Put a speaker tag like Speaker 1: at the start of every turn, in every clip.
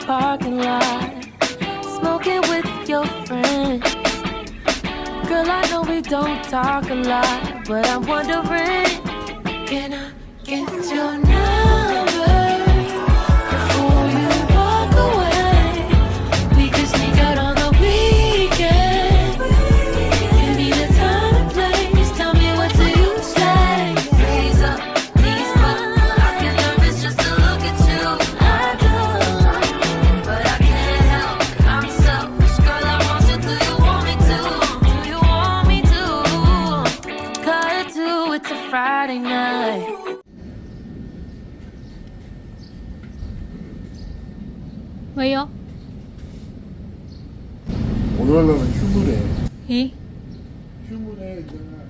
Speaker 1: parking lot, smoking with your friends. Girl, I know we don't talk a lot, but I'm wondering, can I get your number before you walk away? We could sneak out on the weekend. Give me the time and place. Tell me, what do you say? Freeze up, please, but I get nervous just to look at you. I do, but I can't help. I'm selfish, girl. I want you. Do you want me to? Do you want me to? Cut to it's a Friday night.
Speaker 2: 왜요?
Speaker 3: 오늘 하려면 휴무래.
Speaker 2: Eh?
Speaker 3: 휴무래 있잖아.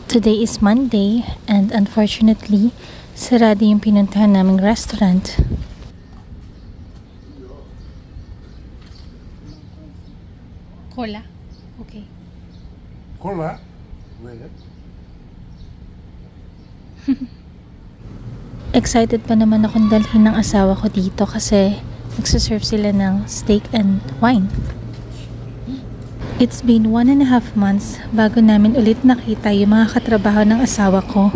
Speaker 4: Today is Monday and unfortunately, sarado yung pinuntahan naming restaurant.
Speaker 2: Cola? Okay.
Speaker 3: 콜라? 왜?
Speaker 4: Excited pa naman akong dalhin ng asawa ko dito kasi nagsaserve sila ng steak and wine. It's been 1.5 months bago namin ulit nakita yung mga katrabaho ng asawa ko.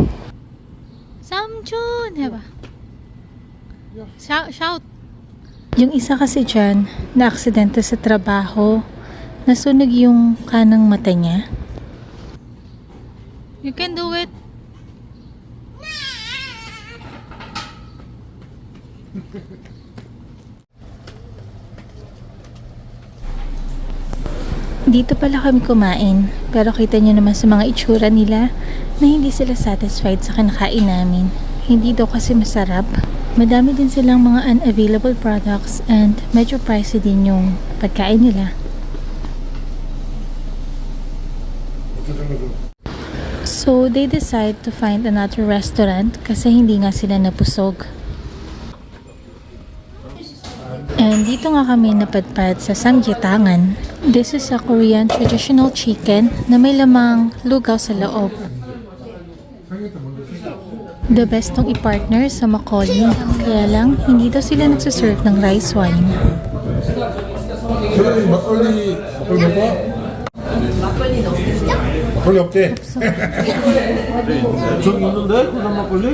Speaker 2: Samjun! Heba. Shout!
Speaker 4: Yung isa kasi dyan, na-aksidente sa trabaho, nasunog yung kanang mata niya.
Speaker 2: You can do it!
Speaker 4: Dito pala kami kumain, pero kita nyo naman sa mga itsura nila na hindi sila satisfied sa kinakain namin. Hindi daw kasi masarap. Madami din silang mga unavailable products and medyo pricey din yung pagkain nila. So they decide to find another restaurant kasi hindi nga sila napusog. And dito nga kami napadpad sa Samgyutangan. This is a Korean traditional chicken na may lamang lugaw sa loob. The best tong i-partner sa Macaulay. Kaya lang, hindi daw sila nagsaserve ng rice wine.
Speaker 3: 저기 막걸리 먹어? 막걸리 없대. 저기 있는데? 그런 막걸리?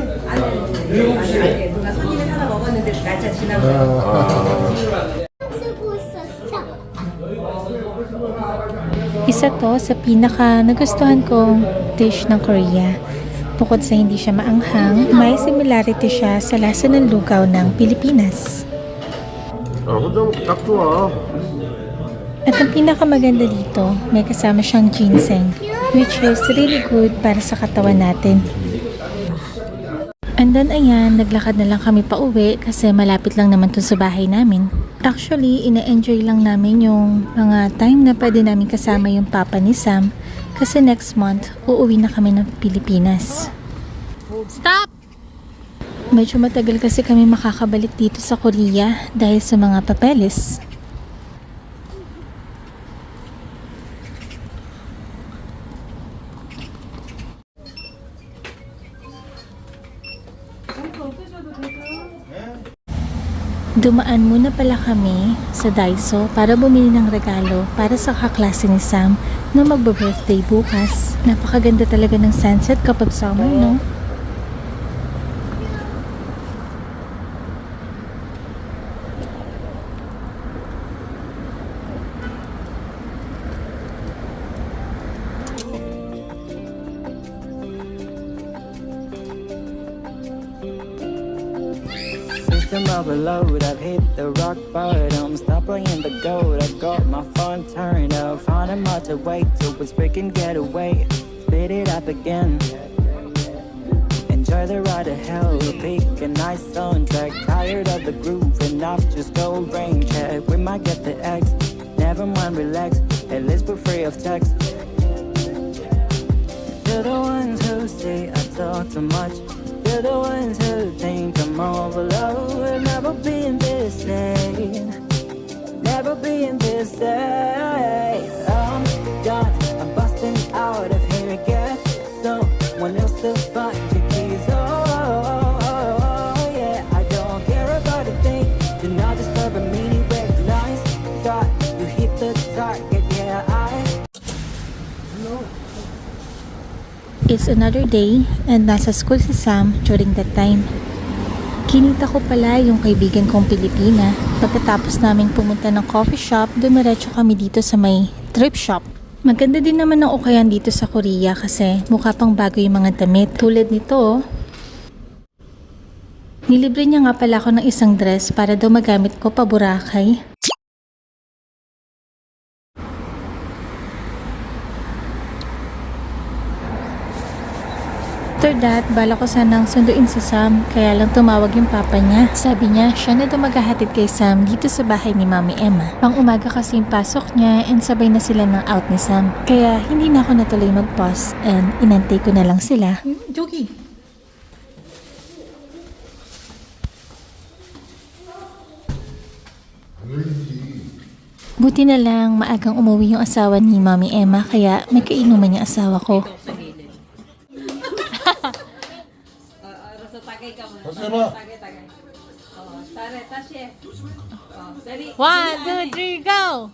Speaker 5: 누가 손님이 하나 먹었는데 날짜 지나고
Speaker 6: 쓰고 있었어.
Speaker 4: Isa to sa pinaka nagustuhan kong dish ng Korea. Bukod sa hindi siya maanghang, may similarity siya sa lasa ng lugaw ng Pilipinas.
Speaker 3: 혼자 먹기 딱 좋아.
Speaker 4: At ang pinakamaganda dito, may kasama siyang ginseng, which is really good para sa katawan natin. And then ayan, naglakad na lang kami pa uwi kasi malapit lang naman to sa bahay namin. Actually, ina-enjoy lang namin yung mga time na pwede namin kasama yung papa ni Sam kasi next month, uuwi na kami ng Pilipinas.
Speaker 2: Stop!
Speaker 4: Medyo matagal kasi kami makakabalik dito sa Korea dahil sa mga papeles. Dumaan muna pala kami sa Daiso para bumili ng regalo para sa kaklase ni Sam na magbe-birthday bukas. Napakaganda talaga ng sunset kapag summer, no?
Speaker 7: System overload, I've hit the rock bottom. Stop playing the gold, I got my phone turned up. Found a much away to a freaking getaway. Speed it up again. Enjoy the ride to hell, pick a nice soundtrack. Tired of the groove, enough, just go rain check. We might get the X, never mind, relax. At least we're free of text. You're the ones who say I talk too much. You're the ones who think I'm overload. We'll never be in this state. Never be in this state. I'm done. I'm busting out of here again. Someone else to find the keys. Oh, yeah. I don't care about a thing. Do not disturb a meaning.
Speaker 4: It's another day and nasa school si Sam during that time. Kinita ko pala yung kaibigan kong Pilipina. Pagkatapos namin pumunta ng coffee shop, dumiretso kami dito sa may thrift shop. Maganda din naman ang ukayan dito sa Korea kasi mukha pang bago yung mga damit. Tulad nito oh. Nilibre niya nga pala ako ng isang dress para daw magamit ko pa Boracay. After that, bala ko sanang sunduin si Sam, kaya lang tumawag yung papa niya. Sabi niya, siya na daw maghahatid kay Sam dito sa bahay ni Mami Emma. Pang umaga kasi yung pasok niya and sabay na sila ng out ni Sam. Kaya hindi na ako natuloy mag-pause and inantay ko na lang sila.
Speaker 2: Jogi.
Speaker 4: Buti na lang maagang umuwi yung asawa ni Mami Emma kaya may kainuman yung asawa ko.
Speaker 3: 다시 해봐.
Speaker 2: 1, 2, 3, go!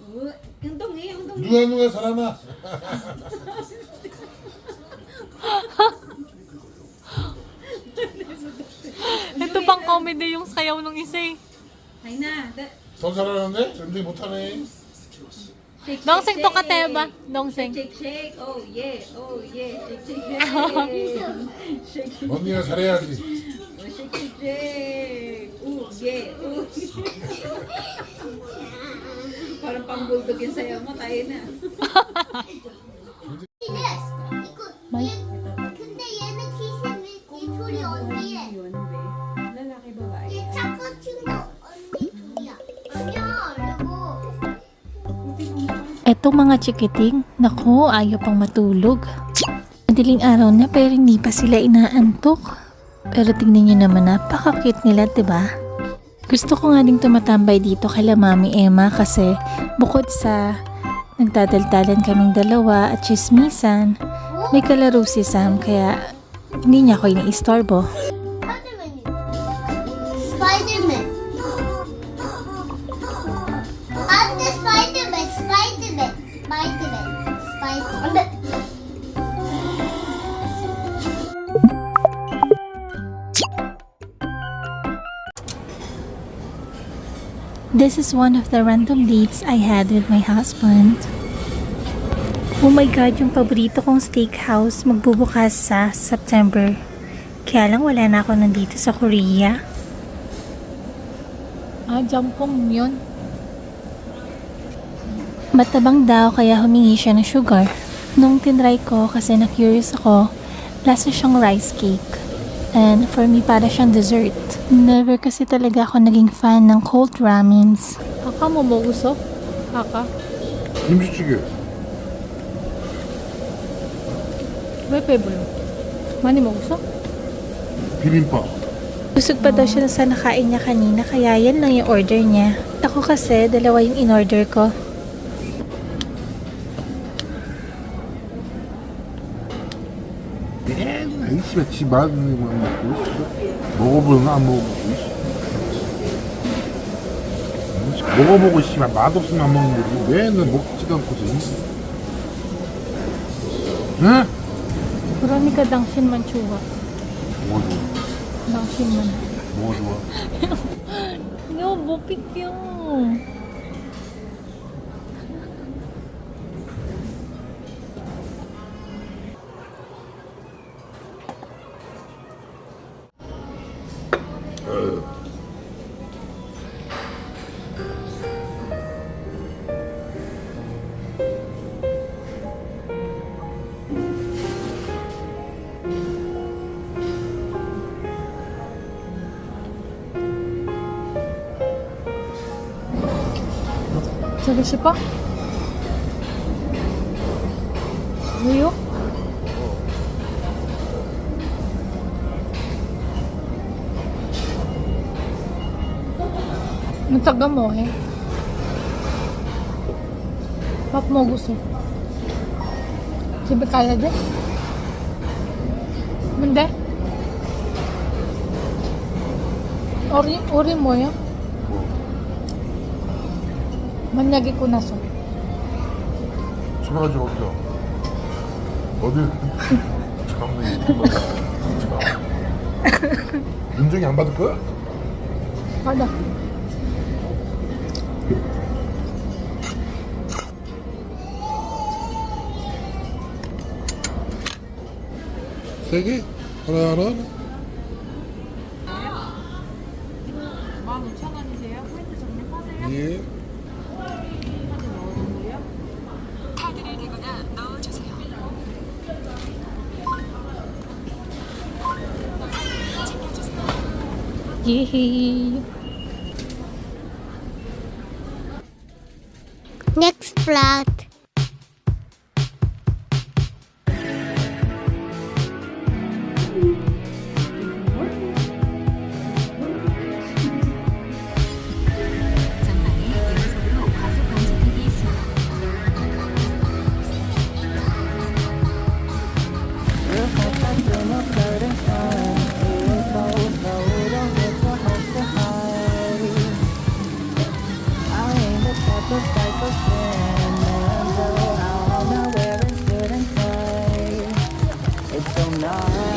Speaker 3: 누가 살아나?
Speaker 2: Ito bang comedy yung sayaw ng isa eh.
Speaker 3: 더 잘하는데? 연기 못하네.
Speaker 2: Dongseng to kateba. Dongseng.
Speaker 5: Shake, shake, oh yeah, shake, shake, shake.
Speaker 3: 언니가 잘해야지.
Speaker 5: Shake, shake, shake. Oh yeah, oh. Parang pang-bulldog yung sayaw mo, tayo na.
Speaker 6: 근데 얘는 기세미 이둘이 언니래.
Speaker 5: Lalaki babae.
Speaker 6: 얘 착한 친구 언니 둘이야. 아니야, 이거.
Speaker 4: Etong mga chikiting, naku, ayaw pang matulog. Madaling araw na pero hindi pa sila inaantok. Pero tingnan nyo naman, napaka-cute nila, diba? Gusto ko nga ding tumatambay dito kay Mami Emma kasi bukod sa nagdadaldalan kaming dalawa at chismisan, may kalaro si Sam kaya hindi niya ako iniistorbo.
Speaker 6: 스파이더맨. 안돼 스파이더맨.
Speaker 4: This is one of the random dates I had with my husband. Oh my God, yung paborito kong steakhouse magbubukas sa September. Kaya lang wala na ako nandito sa Korea.
Speaker 2: Jampong yun.
Speaker 4: Matabang daw kaya humingi siya ng sugar. Nung tinry ko kasi na-curious ako, lasa siyang rice cake. And for me, para siyang dessert. Never kasi talaga ako naging fan ng cold ramens.
Speaker 2: Kaka mo mo gusto? Kaka?
Speaker 3: 김치찌개.
Speaker 2: 왜 빼버려? 많이 먹었어?
Speaker 3: 비빔밥.
Speaker 4: Busog pa daw siya sa nakain niya kanina kaya yan lang yung order niya. Ako kasi, dalawa yung in-order ko.
Speaker 3: 맨날 이 씨발 지 맛있는 것만 먹고 먹어보면 안 먹어보고 먹어보고 씨발 맛없으면 안 먹는 거지 맨날 먹지도 않고서 응?
Speaker 2: 그러니까 당신만 좋아.
Speaker 3: 뭐가 좋아?
Speaker 2: 당신만.
Speaker 3: 뭐가 좋아?
Speaker 2: 이거 못 비켜. 저기 싶어? 왜요? Matagal mo eh. Pap mo gusto. 집에 가야 돼? 근데? 우리 뭐야? 만약에 끝났어.
Speaker 3: 집에 가지 어디야? 어디? 막내 윤정이 안 받을 거야?
Speaker 4: 받아.
Speaker 3: 세 개? 하나 하나?
Speaker 5: 15,000원이세요? 포인트 적립하세요?
Speaker 3: 예.
Speaker 4: Yay!
Speaker 6: Next plot.
Speaker 7: It's so nice.